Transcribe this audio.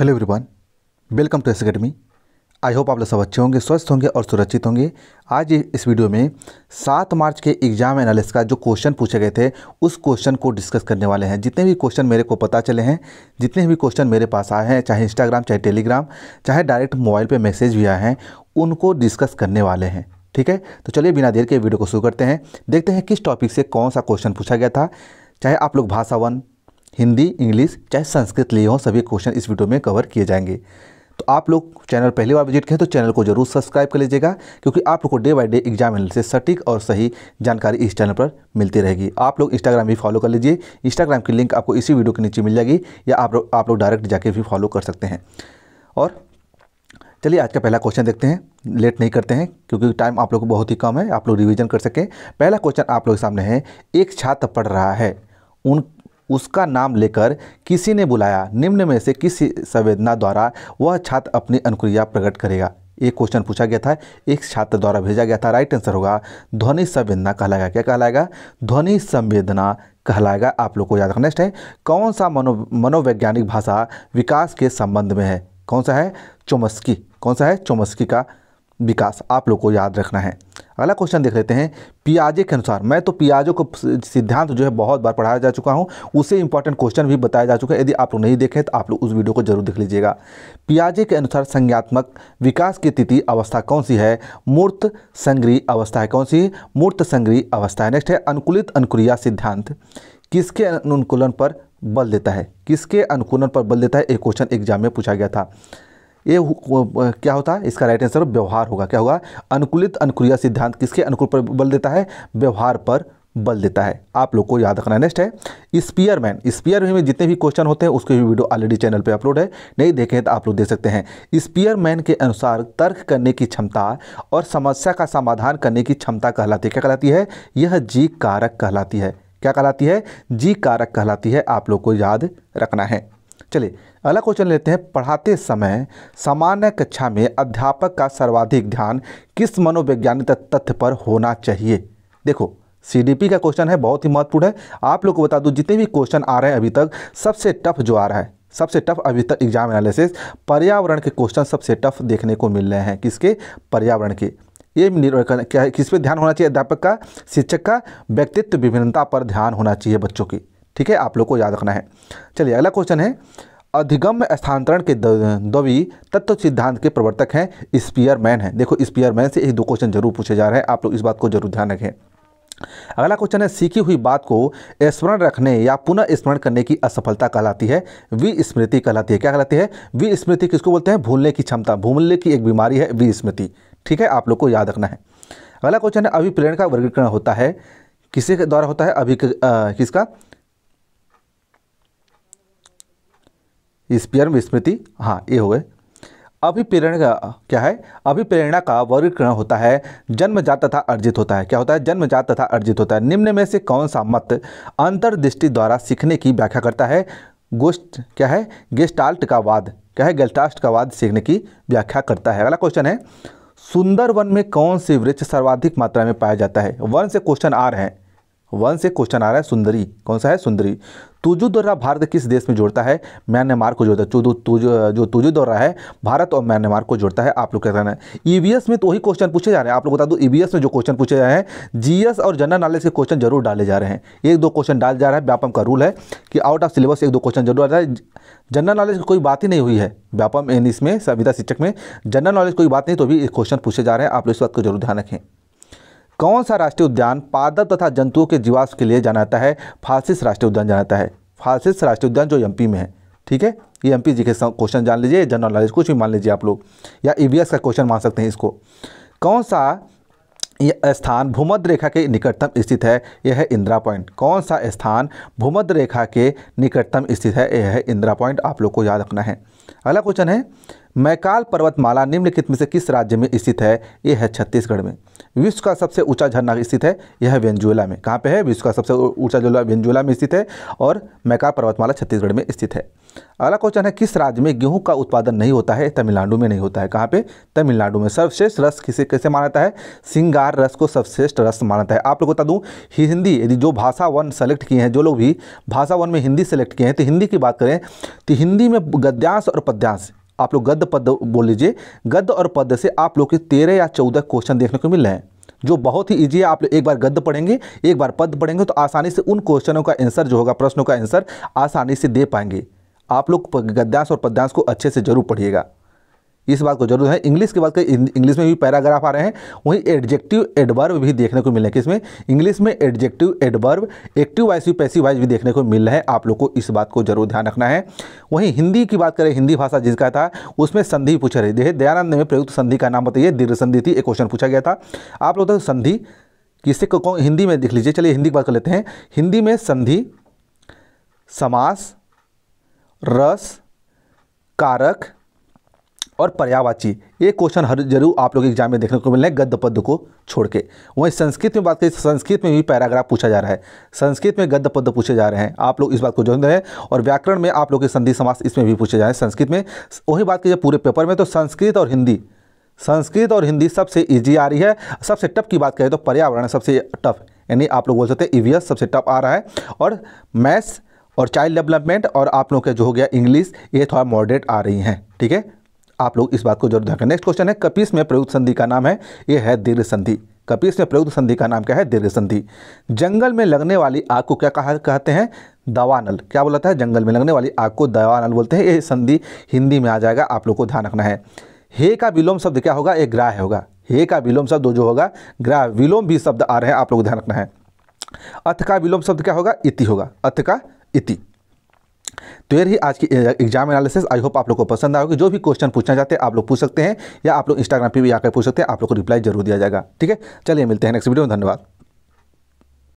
Hello everyone, welcome to S academy. I hope आप लोग सब अच्छे होंगे, स्वस्थ होंगे और सुरक्षित होंगे। आज इस वीडियो में 7 मार्च के एग्जाम एनालिसिस का जो क्वेश्चन पूछे गए थे उस क्वेश्चन को डिस्कस करने वाले हैं। जितने भी क्वेश्चन मेरे को पता चले हैं, जितने भी क्वेश्चन मेरे पास आए हैं, चाहे इंस्टाग्राम, चाहे टेलीग्राम, चाहे डायरेक्ट मोबाइल पर मैसेज भी आए हैं, उनको डिस्कस करने वाले हैं। ठीक है, तो चलिए बिना देर के वीडियो को शुरू करते हैं। देखते हैं किस टॉपिक से कौन सा क्वेश्चन पूछा गया था। चाहे आप लोग भाषा 1, हिंदी, इंग्लिश, चाहे संस्कृत लिए हों, सभी क्वेश्चन इस वीडियो में कवर किए जाएंगे। तो आप लोग चैनल पहली बार विजिट करें तो चैनल को जरूर सब्सक्राइब कर लीजिएगा, क्योंकि आप लोग को day by day exam analysis सटीक और सही जानकारी इस चैनल पर मिलती रहेगी। आप लोग इंस्टाग्राम भी फॉलो कर लीजिए, इंस्टाग्राम की लिंक आपको इसी वीडियो के नीचे मिल जाएगी, या आप लोग डायरेक्ट जाके भी फॉलो कर सकते हैं। और चलिए आज का पहला क्वेश्चन देखते हैं, लेट नहीं करते हैं क्योंकि टाइम आप लोग को बहुत ही कम है, आप लोग रिवीजन कर सकें। पहला क्वेश्चन आप लोग के सामने है। एक छात्र पढ़ रहा है, उसका नाम लेकर किसी ने बुलाया, निम्न में से किस संवेदना द्वारा वह छात्र अपनी अनुक्रिया प्रकट करेगा। एक क्वेश्चन पूछा गया था, एक छात्र द्वारा भेजा गया था। राइट आंसर होगा ध्वनि संवेदना कहलाएगा। क्या कहलाएगा? ध्वनि संवेदना कहलाएगा। आप लोग को याद रखना। नेक्स्ट है, कौन सा मनोवैज्ञानिक भाषा विकास के संबंध में है? कौन सा है? चोम्स्की। कौन सा है? चोम्स्की का विकास। आप लोग को याद रखना है। अगला क्वेश्चन देख लेते हैं। पियाजे के अनुसार, मैं तो पियाजो को सिद्धांत जो है बहुत बार पढ़ाया जा चुका हूं, उससे इंपॉर्टेंट क्वेश्चन भी बताया जा चुका है। यदि आप लोग नहीं देखें तो आप लोग उस वीडियो को जरूर देख लीजिएगा। पियाजे के अनुसार संज्ञात्मक विकास की तृतीय अवस्था कौन सी है? मूर्त संग्रही अवस्था है। कौन सी? मूर्त संग्रही अवस्था है। नेक्स्ट है, अनुकूलित अनुक्रिया सिद्धांत किसके अनुकूलन पर बल देता है? किसके अनुकूलन पर बल देता है? एक क्वेश्चन एग्जाम में पूछा गया था। ये क्या होता है? इसका राइट आंसर व्यवहार होगा। क्या होगा? अनुकूलित अनुक्रिया सिद्धांत किसके अनुकूल पर बल देता है? व्यवहार पर बल देता है। आप लोग को याद रखना है। नेक्स्ट है, स्पीयरमैन। स्पीयरमैन में जितने भी क्वेश्चन होते हैं उसके भी वीडियो ऑलरेडी चैनल पे अपलोड है, नहीं देखे तो आप लोग देख सकते हैं। स्पीयरमैन के अनुसार तर्क करने की क्षमता और समस्या का समाधान करने की क्षमता कहलाती है। क्या कहलाती है? यह जी कारक कहलाती है। क्या कहलाती है? जी कारक कहलाती है। आप लोग को याद रखना है। चलिए अगला क्वेश्चन लेते हैं। पढ़ाते समय सामान्य कक्षा में अध्यापक का सर्वाधिक ध्यान किस मनोवैज्ञानिक तथ्य पर होना चाहिए? देखो सीडीपी का क्वेश्चन है, बहुत ही महत्वपूर्ण है। आप लोग को बता दूं, जितने भी क्वेश्चन आ रहे हैं अभी तक, सबसे टफ जो आ रहा है, सबसे टफ अभी तक एग्जाम एनालिसिस पर्यावरण के क्वेश्चन सबसे टफ देखने को मिल रहे हैं। किसके? पर्यावरण के। ये निर्भर कर क्या है, किस पे ध्यान होना चाहिए? अध्यापक का, शिक्षक का व्यक्तित्व विभिन्नता पर ध्यान होना चाहिए बच्चों की। ठीक है, आप लोग को याद रखना है। चलिए अगला क्वेश्चन है। अधिगम स्थानांतरण के द्वि तत्व सिद्धांत के प्रवर्तक हैं स्पीयरमैन हैं। देखो स्पीयरमैन से एक दो क्वेश्चन जरूर पूछे जा रहे हैं, आप लोग इस बात को जरूर ध्यान रखें। अगला क्वेश्चन है, सीखी हुई बात को स्मरण रखने या पुनः स्मरण करने की असफलता कहलाती है विस्मृति कहलाती है। क्या कहलाती है? विस्मृति किसको बोलते हैं? भूलने की क्षमता, भूलने की एक बीमारी है विस्मृति। ठीक है, आप लोग को याद रखना है। अगला क्वेश्चन है, अभिप्रेरण का वर्गीकरण होता है किसके द्वारा होता है? किसका? स्पीयर विस्मृति। हाँ, ये हो गए। अभिप्रेरणा का क्या है? अभिप्रेरणा का वर्गीकरण होता है जन्मजात तथा अर्जित होता है। क्या होता है? जन्मजात तथा अर्जित होता है। निम्न में से कौन सा मत अंतर्दृष्टि द्वारा सीखने की व्याख्या करता है? क्या है? गेस्टाल्ट का वाद। क्या है? गेस्टाल्ट का वाद सीखने की व्याख्या करता है। अगला क्वेश्चन है, सुंदर वन में कौन से वृक्ष सर्वाधिक मात्रा में पाया जाता है? वन से क्वेश्चन आ रहे हैं, वन से क्वेश्चन आ रहा है। सुंदरी। कौन सा है? सुंदरी। तुजु दौरा भारत किस देश में जोड़ता है? म्यांमार को जोड़ता है। जो तुजु दौरा है भारत और म्यांमार को जोड़ता है। आप लोग क्या करना है? ईवीएस में तो वही क्वेश्चन पूछे जा रहे हैं। आप लोग बता दो, ईवीएस में जो क्वेश्चन पूछे जा रहे हैं, जीएस और जनरल नॉलेज के क्वेश्चन जरूर डाले जा रहे हैं। एक दो क्वेश्चन डाल जा रहा है। व्यापम का रूल है कि आउट ऑफ सिलेबस एक दो क्वेश्चन जरूर आ रहा है। जनरल नॉलेज की कोई बात ही नहीं हुई है व्यापम इसमें, संविदा शिक्षक में जनरल नॉलेज कोई बात नहीं, तो भी क्वेश्चन पूछे जा रहे हैं। आप लोग इस बात को जरूर ध्यान रखें। कौन सा राष्ट्रीय उद्यान पादप तथा जंतुओं के जीवाश्म के लिए जाना जाता है? फाल्सिस राष्ट्रीय उद्यान जाना जाता है। फाल्सिस राष्ट्रीय उद्यान जो एमपी में है। ठीक है, ये एमपी जी के क्वेश्चन जान लीजिए, जनरल नॉलेज कुछ भी मान लीजिए आप लोग, या ईवीएस का क्वेश्चन मान सकते हैं इसको। कौन सा यह स्थान भूमध्य रेखा के निकटतम स्थित है? यह है इंदिरा पॉइंट। कौन सा स्थान भूमध्य रेखा के निकटतम स्थित है? यह है इंदिरा पॉइंट। आप लोग को याद रखना है। अगला क्वेश्चन है, मैकाल पर्वतमाला निम्नलिखित में से किस राज्य में स्थित है? यह है छत्तीसगढ़ में। विश्व का सबसे ऊंचा झरना स्थित है? यह है वेनेजुएला में। कहाँ पे है? विश्व का सबसे ऊंचा झरना वेनेजुएला में स्थित है और मैकाल पर्वतमाला छत्तीसगढ़ में स्थित है। अगला क्वेश्चन है, किस राज्य में गेहूं का उत्पादन नहीं होता है? तमिलनाडु में नहीं होता है। कहाँ पे? तमिलनाडु में। सर्वश्रेष्ठ रस किसे कैसे माना जाता है? सिंगार रस को सर्वश्रेष्ठ रस माना जाता है। आप लोग को बता दूं, हिंदी यदि जो भाषा वन सेलेक्ट किए हैं, जो लोग भी भाषा वन में हिंदी सेलेक्ट किए हैं, तो हिंदी की बात करें तो हिंदी में गद्यांश और पद्यांश, आप लोग गद्य पद्य बोल लीजिए, गद्य और पद्य से आप लोग के 13 या 14 क्वेश्चन देखने को मिल रहे हैं, जो बहुत ही ईजी है। आप एक बार गद्य पढ़ेंगे, एक बार पद्य पढ़ेंगे, तो आसानी से उन क्वेश्चनों का आंसर जो होगा, प्रश्नों का आंसर आसानी से दे पाएंगे। आप लोग गद्यांश और पद्यांश को अच्छे से जरूर पढ़िएगा, इस बात को जरूर है। इंग्लिश की बात करें, इंग्लिश में भी पैराग्राफ आ रहे हैं, वहीं एडजेक्टिव एडवर्ब भी देखने को मिले हैं। किसमें? इंग्लिश में एडजेक्टिव एडवर्ब, एक्टिव वॉइस भी पैसिव वॉइस भी देखने को मिल रहा है। आप लोग को इस बात को जरूर ध्यान रखना है। वहीं हिंदी की बात करें, हिंदी भाषा जिसका था, उसमें संधि पूछा रही है। दयानंद में प्रयुक्त संधि का नाम बताइए। दीर्घ संधि थी, एक क्वेश्चन पूछा गया था। आप लोग तो संधि किससे को हिंदी में देख लीजिए। चलिए हिंदी की बात कर लेते हैं। हिंदी में संधि, समास, रस, कारक और पर्यायवाची, ये क्वेश्चन हर जरूर आप लोग एग्जाम में देखने को मिल रहे हैं, गद्य पद्य को छोड़ के। वहीं संस्कृत में बात करें, संस्कृत में भी पैराग्राफ पूछा जा रहा है, संस्कृत में गद्य पद्य पूछे जा रहे हैं। आप लोग इस बात को जानते हैं। और व्याकरण में आप लोग के संधि समास इसमें भी पूछे जा रहे हैं संस्कृत में। वही बात कीजिए पूरे पेपर में, तो संस्कृत और हिंदी सबसे ईजी आ रही है। सबसे टफ की बात करें तो पर्यावरण सबसे टफ, यानी आप लोग बोल सकते हैं ईवीएस सबसे टफ आ रहा है। और मैथ्स और चाइल्ड डेवलपमेंट और आप लोग का जो हो गया इंग्लिश, ये थोड़ा मॉडरेट आ रही हैं। ठीक है, आप लोग इस बात को जरूर ध्यान रखें। नेक्स्ट क्वेश्चन है, कपीस में प्रयुक्त संधि का नाम है, ये है दीर्घ संधि। कपीस में प्रयुक्त संधि का नाम क्या है? दीर्घ संधि। जंगल में लगने वाली आग को क्या कहते हैं? दावानल। क्या बोला था? जंगल में लगने वाली आग को दावानल बोलते हैं। ये संधि हिंदी में आ जाएगा, आप लोग को ध्यान रखना है। हे का विलोम शब्द क्या होगा? एक ग्राह्य होगा। हे का विलोम शब्द जो होगा ग्राह्य, विलोम भी शब्द आ रहे हैं, आप लोग को ध्यान रखना है। अथ का विलोम शब्द क्या होगा? इति होगा। अथ का इति। तो ये रही आज की एग्जाम एनालिसिस। आई होप आप लोग को पसंद आएगी। जो भी क्वेश्चन पूछना चाहते हैं आप लोग पूछ सकते हैं, या आप लोग इंस्टाग्राम पे भी आकर पूछ सकते हैं, आप लोग को रिप्लाई जरूर दिया जाएगा। ठीक है, चलिए मिलते हैं नेक्स्ट वीडियो में। धन्यवाद।